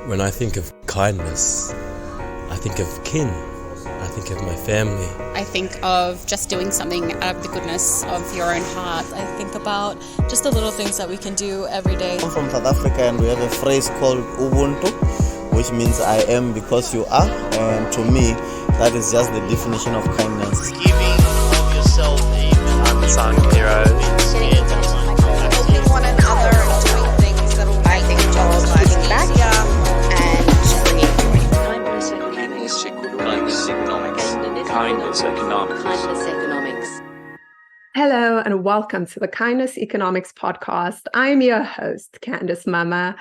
When I think of kindness, I think of kin. I think of my family. I think of just doing something out of the goodness of your own heart. I think about just the little things that we can do every day. I'm from South Africa and we have a phrase called Ubuntu, which means I am because you are. And to me, that is just the definition of kindness. Giving of yourself, unsung heroes. Helping one another and doing things that will make things giving back and bringing Kindness economics. Hello and welcome to the Kindness Economics podcast. I'm your host, Candice Mama.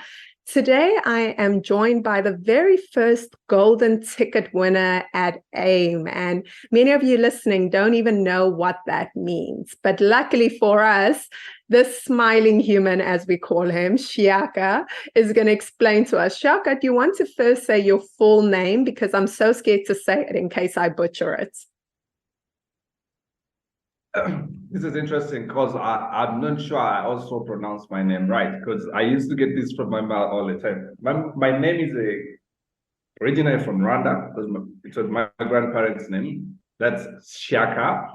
Today I am joined by the very first golden ticket winner at AIME. And many of you listening don't even know what that means. But luckily for us, this smiling human, as we call him, Shyaka, is going to explain to us. Shyaka, do you want to first say your full name? Because I'm so scared to say it in case I butcher it. This is interesting because I'm not sure I also pronounce my name right, because I used to get this from my mouth all the time. My name is originally from Rwanda, because it was my grandparents' name. That's Shyaka,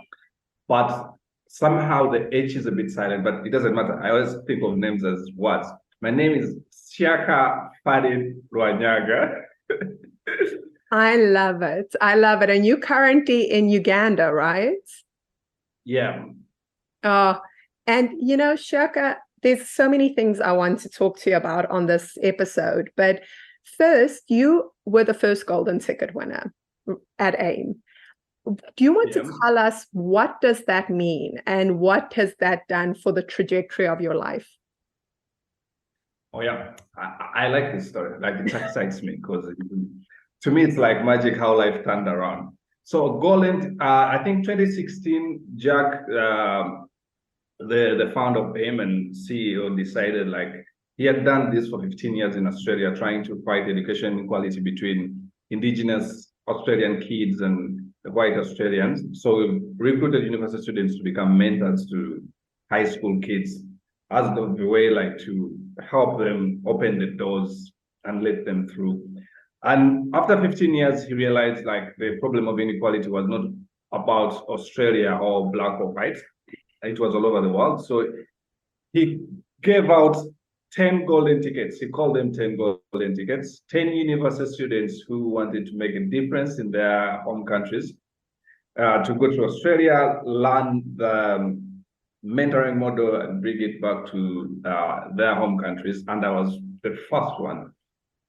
but somehow the H is a bit silent, but it doesn't matter. I always think of names as words. My name is Shyaka Farid Lwanyaaga. I love it. I love it. And you're currently in Uganda, right? Yeah. And you know, Shyaka, there's so many things I want to talk to you about on this episode. But first, you were the first golden ticket winner at AIME. Do you want to tell us what does that mean and what has that done for the trajectory of your life? Oh yeah, I like this story. Like, it excites me because to me it's like magic how life turned around. So golden, I think 2016, Jack, the founder of AIME and CEO, decided like he had done this for 15 years in Australia, trying to fight education inequality between Indigenous Australian kids and the white Australians. So we recruited university students to become mentors to high school kids as the way like to help them open the doors and let them through. And after 15 years, he realized like the problem of inequality was not about Australia or black or white. It was all over the world. So he gave out 10 golden tickets. He called them 10 golden tickets, 10 university students who wanted to make a difference in their home countries to go to Australia, learn the mentoring model and bring it back to their home countries. And I was the first one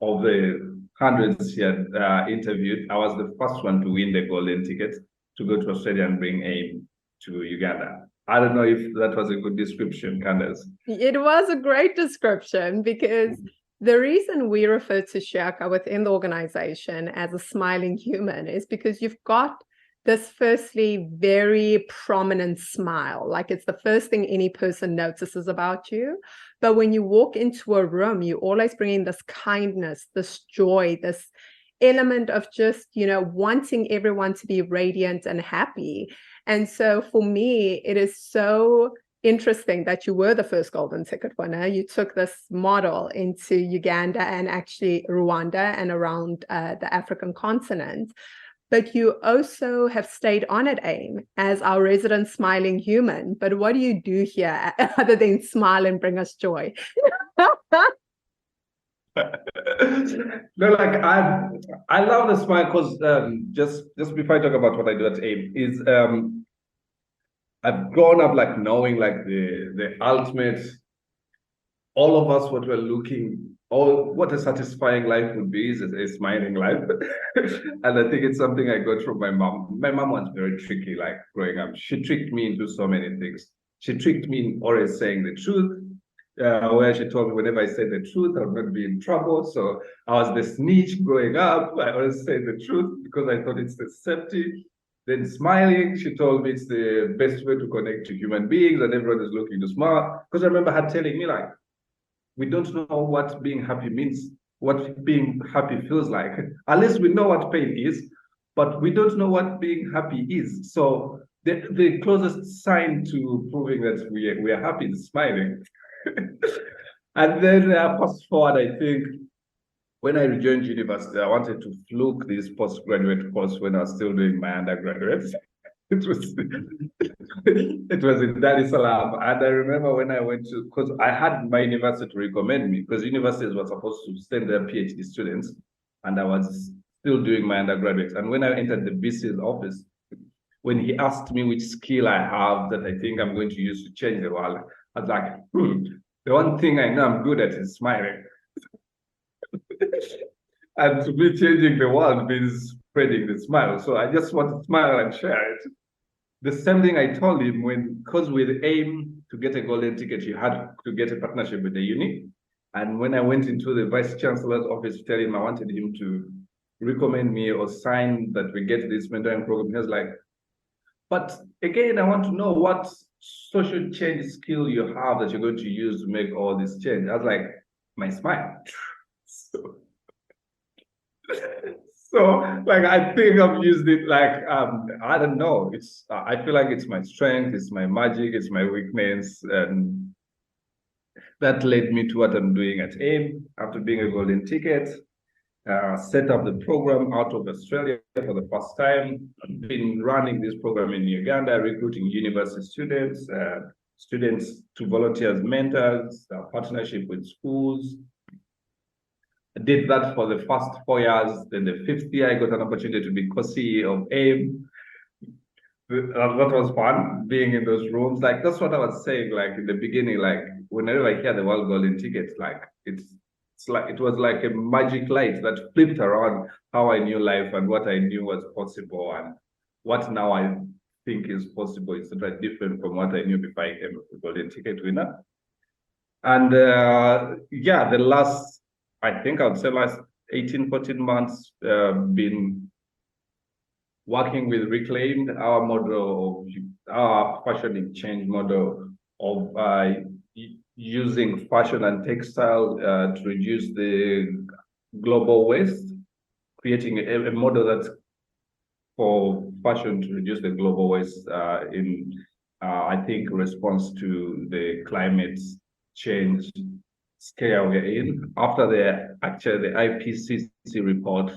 of the hundreds he had interviewed. I was the first one to win the golden ticket to go to Australia and bring AIME to Uganda. I don't know if that was a good description, Candice. It was a great description, because the reason we refer to Shyaka within the organization as a smiling human is because you've got this firstly very prominent smile. Like, it's the first thing any person notices about you. But when you walk into a room, you always bring in this kindness, this joy, this element of just, you know, wanting everyone to be radiant and happy. And so for me, it is so interesting that you were the first golden ticket winner. You took this model into Uganda and actually Rwanda and around the African continent. But you also have stayed on at AIME as our resident smiling human. But what do you do here other than smile and bring us joy? No, like I love the smile because just before I talk about what I do at AIME is I've grown up like knowing like the ultimate, all of us what we're looking, what a satisfying life would be is a smiling life. And I think it's something I got from my mom. My mom was very tricky, like growing up. She tricked me into so many things. She tricked me in always saying the truth, where she told me whenever I said the truth, I would not be in trouble. So I was the snitch growing up. I always say the truth because I thought it's the safety. Then smiling, she told me it's the best way to connect to human beings and everyone is looking to smile. Because I remember her telling me like, we don't know what being happy means, what being happy feels like. At least we know what pain is, but we don't know what being happy is. So the closest sign to proving that we are happy is smiling. And then fast forward, I think when I rejoined university, I wanted to fluke this postgraduate course when I was still doing my undergraduate. It was in Dar es Salaam, and I remember when I went to, because I had my university recommend me, because universities were supposed to send their PhD students, and I was still doing my undergraduate. And when I entered the BC's office, when he asked me which skill I have that I think I'm going to use to change the world, I was like, the one thing I know I'm good at is smiling. And to me, changing the world means spreading the smile. So I just want to smile and share it. The same thing I told him because with AIME to get a golden ticket, you had to get a partnership with the uni. And when I went into the Vice Chancellor's office to tell him I wanted him to recommend me or sign that we get this mentoring program, he was like, but again, I want to know what social change skill you have that you're going to use to make all this change. I was like, my smile. So like, I think I've used it like, I don't know. I feel like it's my strength, it's my magic, it's my weakness. And that led me to what I'm doing at AIME after being a golden ticket. Set up the program out of Australia for the first time. I've been running this program in Uganda, recruiting university students, students to volunteer as mentors, partnership with schools. I did that for the first 4 years. Then the 5th year, I got an opportunity to be co-CEO of AIME. That was fun, being in those rooms. Like, that's what I was saying, like in the beginning, like whenever I hear the word golden ticket, like it was like a magic light that flipped around how I knew life and what I knew was possible and what now I think is possible is very different from what I knew before I came a golden ticket winner. And yeah, the last, I think I would say last 18, 14 months, been working with Reclaimed, our model of our fashion exchange model of using fashion and textile to reduce the global waste, creating a model that's for fashion to reduce the global waste in, I think, response to the climate change scale we're in. After the IPCC report,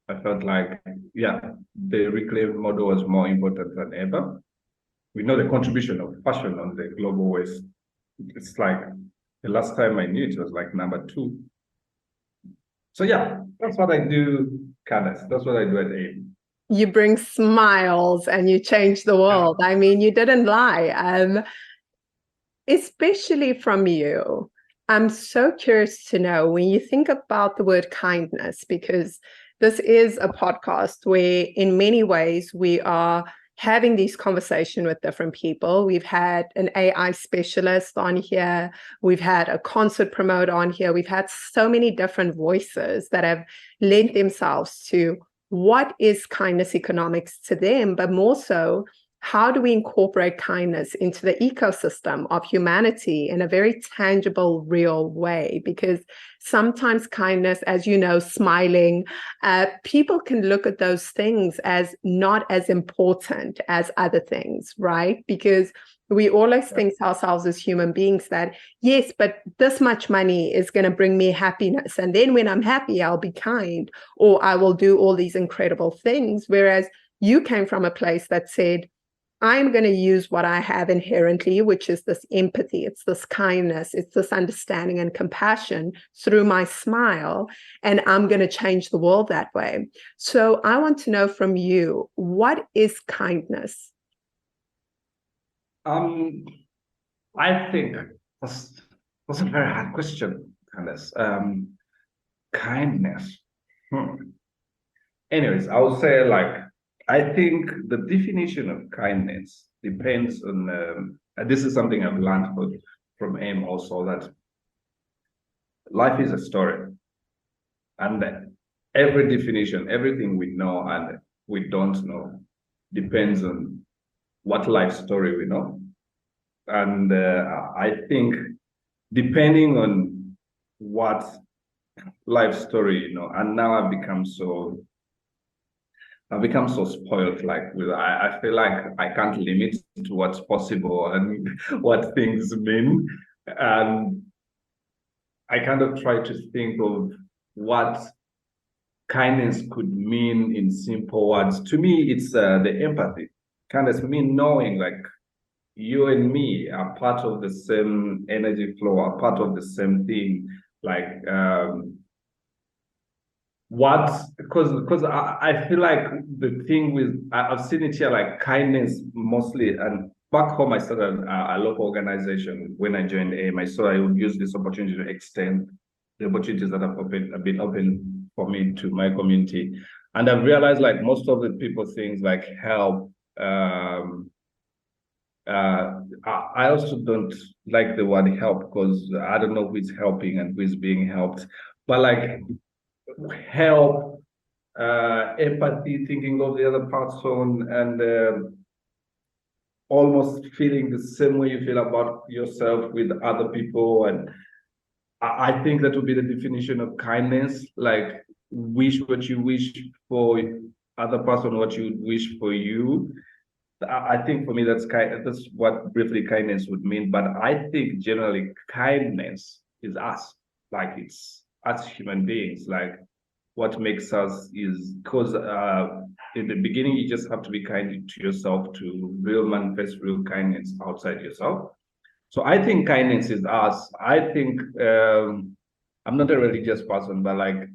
I felt like, yeah, the Reclaimed model was more important than ever. We know the contribution of fashion on the global waste. It's like the last time I knew it was like number 2. So yeah, that's what I do, Candice. That's what I do at AIME. You bring smiles and you change the world. I mean, you didn't lie. Especially from you. I'm so curious to know when you think about the word kindness, because this is a podcast where in many ways we are having these conversations with different people. We've had an AI specialist on here. We've had a concert promoter on here. We've had so many different voices that have lent themselves to what is kindness economics to them, but more so, how do we incorporate kindness into the ecosystem of humanity in a very tangible, real way? Because sometimes kindness, as you know, smiling, people can look at those things as not as important as other things, right? Because we always think to ourselves as human beings that, yes, but this much money is going to bring me happiness. And then when I'm happy, I'll be kind, or I will do all these incredible things. Whereas you came from a place that said, I'm going to use what I have inherently, which is this empathy, it's this kindness, it's this understanding and compassion through my smile, and I'm going to change the world that way. So I want to know from you, what is kindness? I think that's a very hard question, Candice. Kindness. Anyways, I would say, like, I think the definition of kindness depends on, and this is something I've learned from AIME also, that life is a story. And that every definition, everything we know and we don't know, depends on what life story we know. And I think depending on what life story you know, and now I've become so spoiled, like I feel like I can't limit to what's possible and what things mean. And I kind of try to think of what kindness could mean in simple words. To me, it's the empathy. Kindness mean knowing like you and me are part of the same energy flow, are part of the same thing. Like because I feel like the thing with I've seen it here like kindness mostly, and back home I started a local organization. When I joined AIME, so I would use this opportunity to extend the opportunities that have been open for me to my community. And I've realized like most of the people things like help. I also don't like the word help because I don't know who is helping and who is being helped. But like help, empathy, thinking of the other person, and almost feeling the same way you feel about yourself with other people. And I think that would be the definition of kindness. Like wish what you wish for other person, what you wish for you. I think for me that's what briefly kindness would mean. But I think generally kindness is us, like it's us human beings. Like what makes us is because in the beginning you just have to be kind to yourself to real manifest real kindness outside yourself. So I think kindness is us. I think I'm not a religious person, but like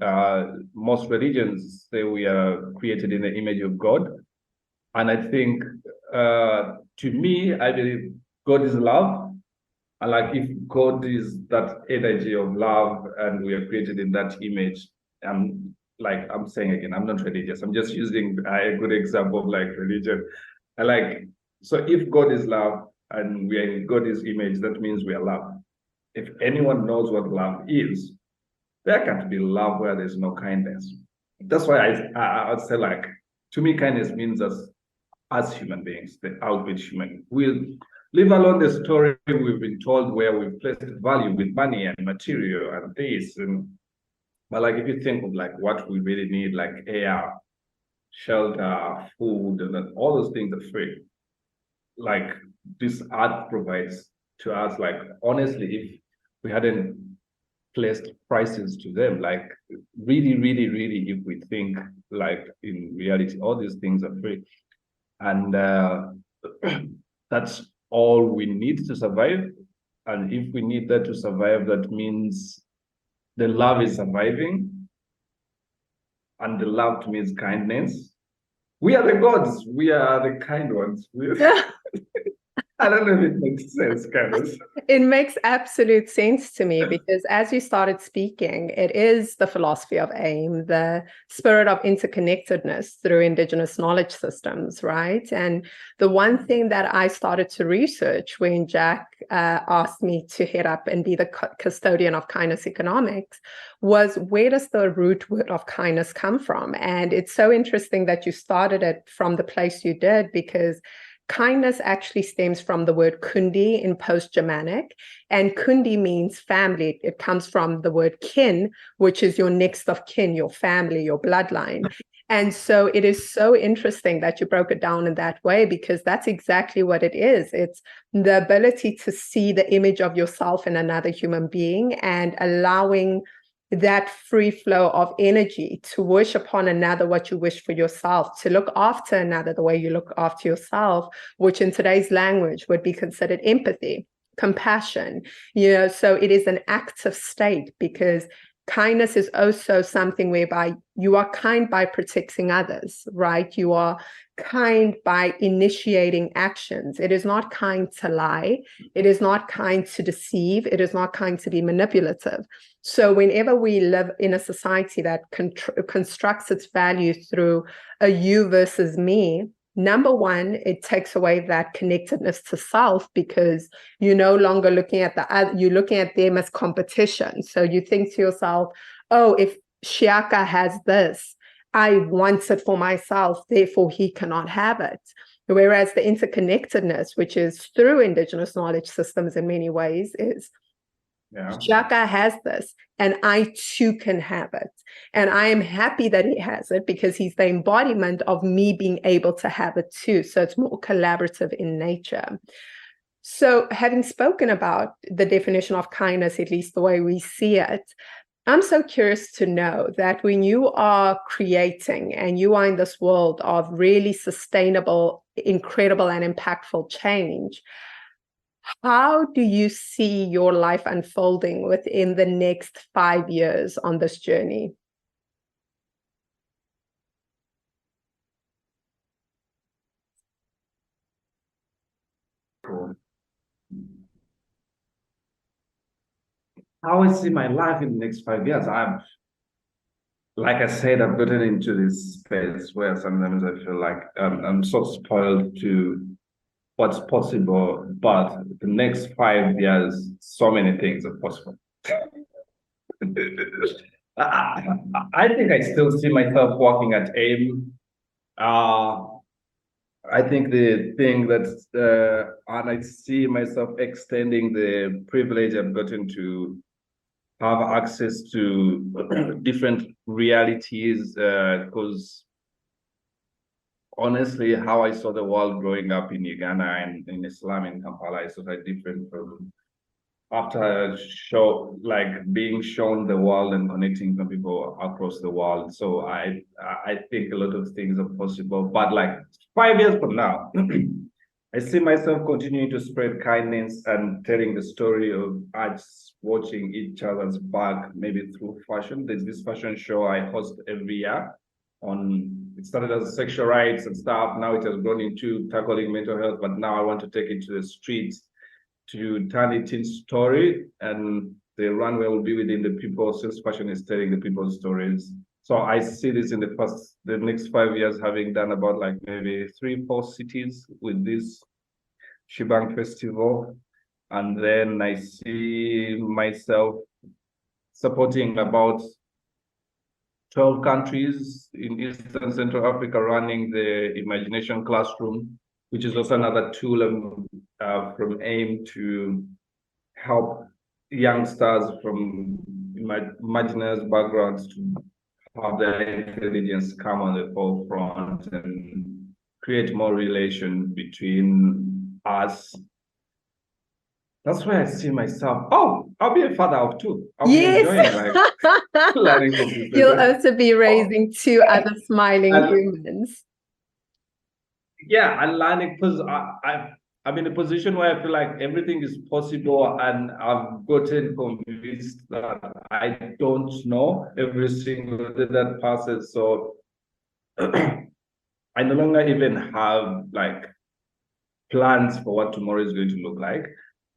most religions say we are created in the image of God. And I think to me, I believe God is love. And like if God is that energy of love and we are created in that image, I'm saying again, I'm not religious. I'm just using a good example of like religion. So if God is love and we are in God's image, that means we are love. If anyone knows what love is, there can't be love where there's no kindness. That's why I would say like, to me, kindness means us as human beings, the outward human. We'll leave alone the story we've been told where we've placed value with money and material and this. But like if you think of like what we really need, like air, shelter, food, and then all those things are free. Like this art provides to us, like honestly, if we hadn't placed prices to them, like really, if we think like in reality, all these things are free. And that's all we need to survive. And if we need that to survive, that means the love is surviving. And the love to me is kindness. We are the gods. We are the kind ones. I don't know if it makes sense, Candice. It makes absolute sense to me because as you started speaking, it is the philosophy of AIME, the spirit of interconnectedness through Indigenous knowledge systems, right? And the one thing that I started to research when Jack asked me to head up and be the custodian of kindness economics was, where does the root word of kindness come from? And it's so interesting that you started it from the place you did, because kindness actually stems from the word kundi in post-Germanic, and kundi means family. It comes from the word kin, which is your next of kin, your family, your bloodline. And so it is so interesting that you broke it down in that way, because that's exactly what it is. It's the ability to see the image of yourself in another human being and allowing that free flow of energy to wish upon another what you wish for yourself, to look after another the way you look after yourself, which in today's language would be considered empathy, compassion. So it is an active state, because kindness is also something whereby you are kind by protecting others, right? You are kind by initiating actions. It is not kind to lie. It is not kind to deceive. It is not kind to be manipulative. So whenever we live in a society that constructs its value through a you versus me, number one, it takes away that connectedness to self, because you're no longer looking at the other, you're looking at them as competition. So you think to yourself, oh, if Shyaka has this, I want it for myself, therefore he cannot have it. Whereas the interconnectedness, which is through Indigenous knowledge systems in many ways, is Shyaka has this, and I too can have it. And I am happy that he has it, because he's the embodiment of me being able to have it too. So it's more collaborative in nature. So having spoken about the definition of kindness, at least the way we see it, I'm so curious to know that when you are creating and you are in this world of really sustainable, incredible, and impactful change, how do you see your life unfolding within the next 5 years on this journey? How I see my life in the next 5 years, like I said, I've gotten into this space where sometimes I feel like I'm so spoiled to what's possible, but the next 5 years, so many things are possible. I think I still see myself working at AIME. I think the thing that's, and I see myself extending the privilege I've gotten to have access to different realities, because honestly, how I saw the world growing up in Uganda and in Islam in Kampala is sort of different from after being shown the world and connecting with people across the world. So I think a lot of things are possible, but like 5 years from now, I see myself continuing to spread kindness and telling the story of us watching each other's back, maybe through fashion. There's this fashion show I host every year. It started as sexual rights and stuff. Now it has grown into tackling mental health, but now I want to take it to the streets to turn it into story, and the runway will be within the people, since fashion is telling the people's stories. So I see this in the next 5 years, having done about like maybe 3-4 cities with this Shibang festival. And then I see myself supporting about 12 countries in Eastern Central Africa, running the Imagination Classroom, which is also another tool from AIME to help youngsters from imaginary backgrounds to have their intelligence come on the forefront and create more relation between us. That's where I see myself. Oh, I'll be a father of 2. I'll be enjoying learning from people. You'll also be raising 2 other smiling humans. Yeah, and learning, because I'm in a position where I feel like everything is possible, and I've gotten convinced that I don't know every single day that passes. So I no longer even have like plans for what tomorrow is going to look like.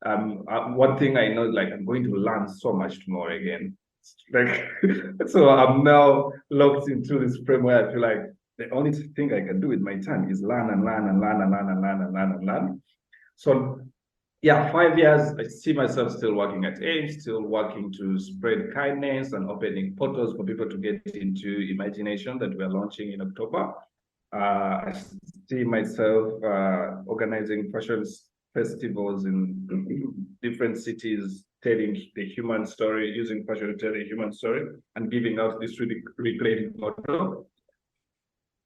One thing I know, like, I'm going to learn so much tomorrow again. Like, so I'm now locked into this frame where I feel like the only thing I can do with my time is learn and learn and learn and learn and learn and learn and learn. So yeah, 5 years, I see myself still working at AIME, still working to spread kindness and opening portals for people to get into imagination that we're launching in October. I see myself organizing fashion festivals in different cities, telling the human story, using fashion to tell the human story, and giving out this really reclaimed model.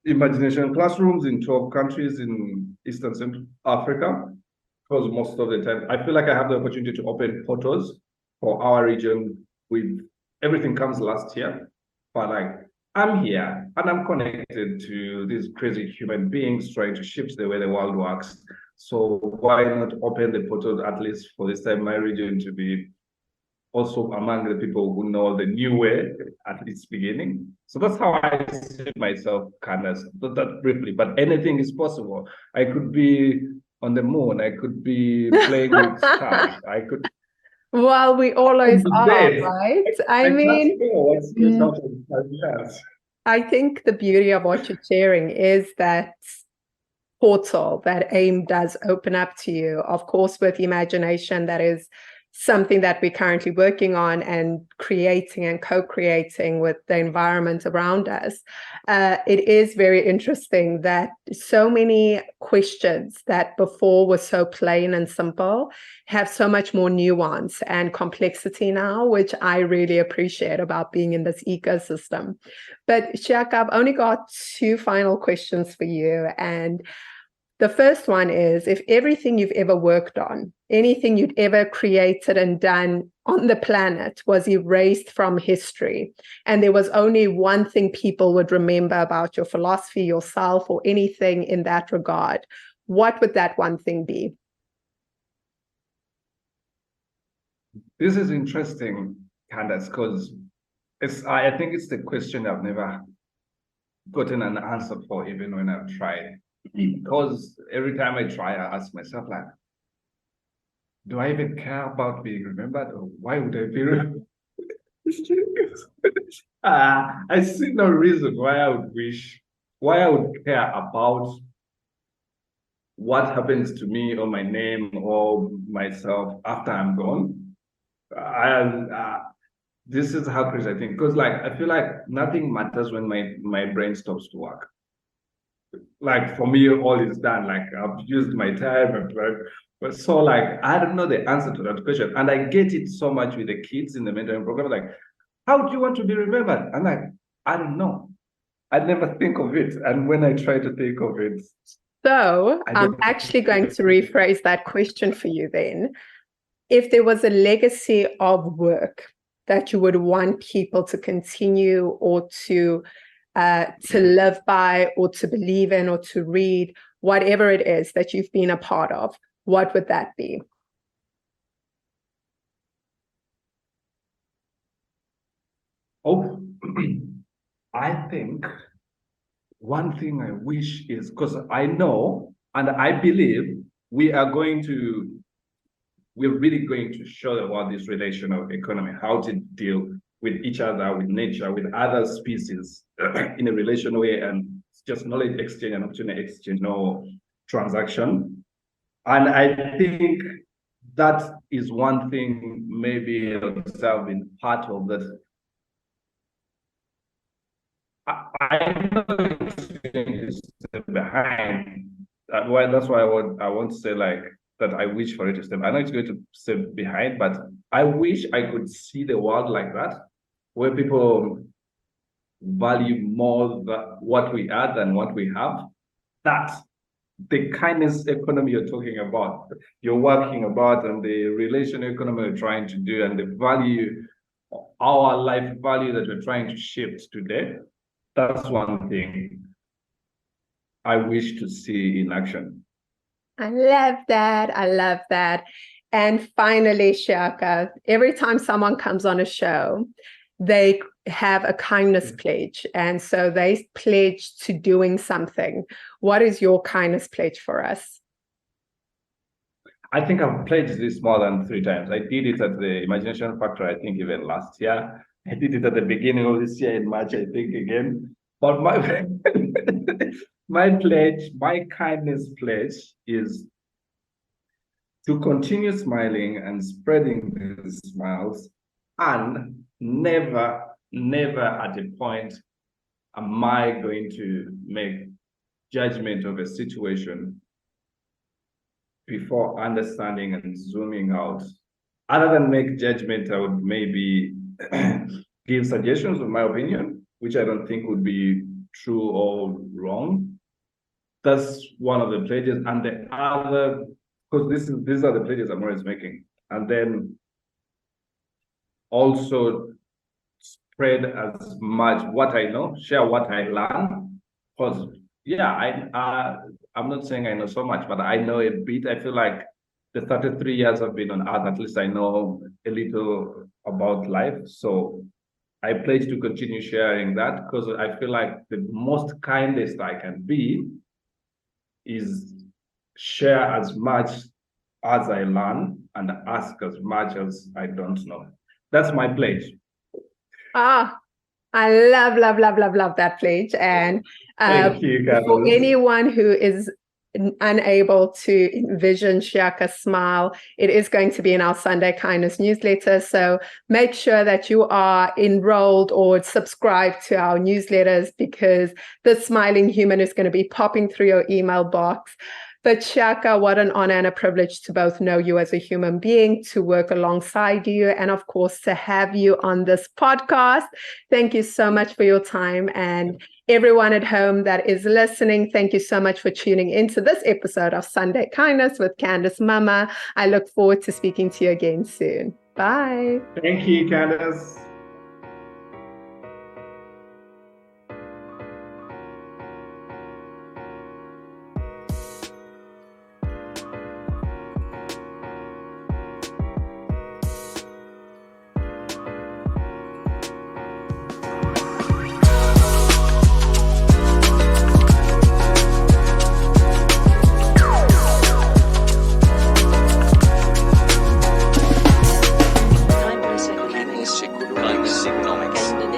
Imagination classrooms in 12 countries in Eastern Central Africa, because most of the time I feel like I have the opportunity to open portals for our region. With everything comes last year, but like, I'm here and I'm connected to these crazy human beings trying to shift the way the world works. So why not open the portal, at least for this time, my region to be also among the people who know the new way at its beginning. So that's how I see myself, Candice, that briefly, but anything is possible. I could be on the moon, I could be playing with stars, I could. Well, we always are, right? I mean, I think the beauty of what you're sharing is that portal that AIME does open up to you. Of course, with imagination, that is something that we're currently working on and creating and co-creating with the environment around us. It is very interesting that so many questions that before were so plain and simple have so much more nuance and complexity now, which I really appreciate about being in this ecosystem. But Shyaka, I've only got 2 final questions for you. And The first one is, if everything you've ever worked on, anything you'd ever created and done on the planet was erased from history, and there was only one thing people would remember about your philosophy, yourself, or anything in that regard, what would that one thing be? This is interesting, Candice, because I think it's the question I've never gotten an answer for, even when I've tried. Because every time I try, I ask myself, like, do I even care about being remembered, or why would I be remembered? I see no reason why I would care about what happens to me or my name or myself after I'm gone. This is how crazy I think, because like I feel like nothing matters when my brain stops to work. Like for me, all is done. Like I've used my time, but so like I don't know the answer to that question, and I get it so much with the kids in the mentoring program. Like, how do you want to be remembered? I'm like, I don't know. I never think of it, and when I try to think of it, so I'm actually going to rephrase that question for you then. If there was a legacy of work that you would want people to continue or to live by or to believe in or to read, whatever it is that you've been a part of, what would that be? Oh, I think one thing I wish is, because I know and I believe we're really going to show the world this relational economy, how to deal with each other, with nature, with other species in a relational way, and it's just knowledge exchange and opportunity exchange, no transaction. And I think that is one thing maybe observing part of that. I know it's going to stay behind. That's why I want to say like that I wish for it to stay. I know it's going to stay behind, but I wish I could see the world like that, where people value more what we are than what we have. That the kindness economy you're talking about, you're working about, and the relational economy you're trying to do, and the value, our life value that we're trying to shift today, that's one thing I wish to see in action. I love that. I love that. And finally, Shyaka, every time someone comes on a show, they have a kindness pledge. And so they pledge to doing something. What is your kindness pledge for us? I think I've pledged this more than 3 times. I did it at the Imagination Factor, I think even last year. I did it at the beginning of this year in March, I think again. But my pledge, my kindness pledge is to continue smiling and spreading these smiles, and never at a point am I going to make judgment of a situation before understanding and zooming out. Other than make judgment, I would maybe give suggestions of my opinion, which I don't think would be true or wrong. That's one of the pledges. And the other, because these are the pledges I'm always making. And then also spread as much what I know, share what I learn. Because I'm not saying I know so much, but I know a bit. I feel like the 33 years I've been on Earth, at least I know a little about life. So I pledge to continue sharing that, because I feel like the most kindest I can be is share as much as I learn and ask as much as I don't know. That's my pledge. I love that pledge. And Thank you, Candice. For anyone who is unable to envision Shyaka's smile, it is going to be in our Sunday Kindness newsletter. So make sure that you are enrolled or subscribed to our newsletters, because the smiling human is going to be popping through your email box. But Shyaka, what an honor and a privilege to both know you as a human being, to work alongside you, and of course, to have you on this podcast. Thank you so much for your time. And everyone at home that is listening, thank you so much for tuning into this episode of Sunday Kindness with Candice Mama. I look forward to speaking to you again soon. Bye. Thank you, Candice.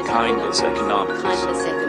Kindness economics.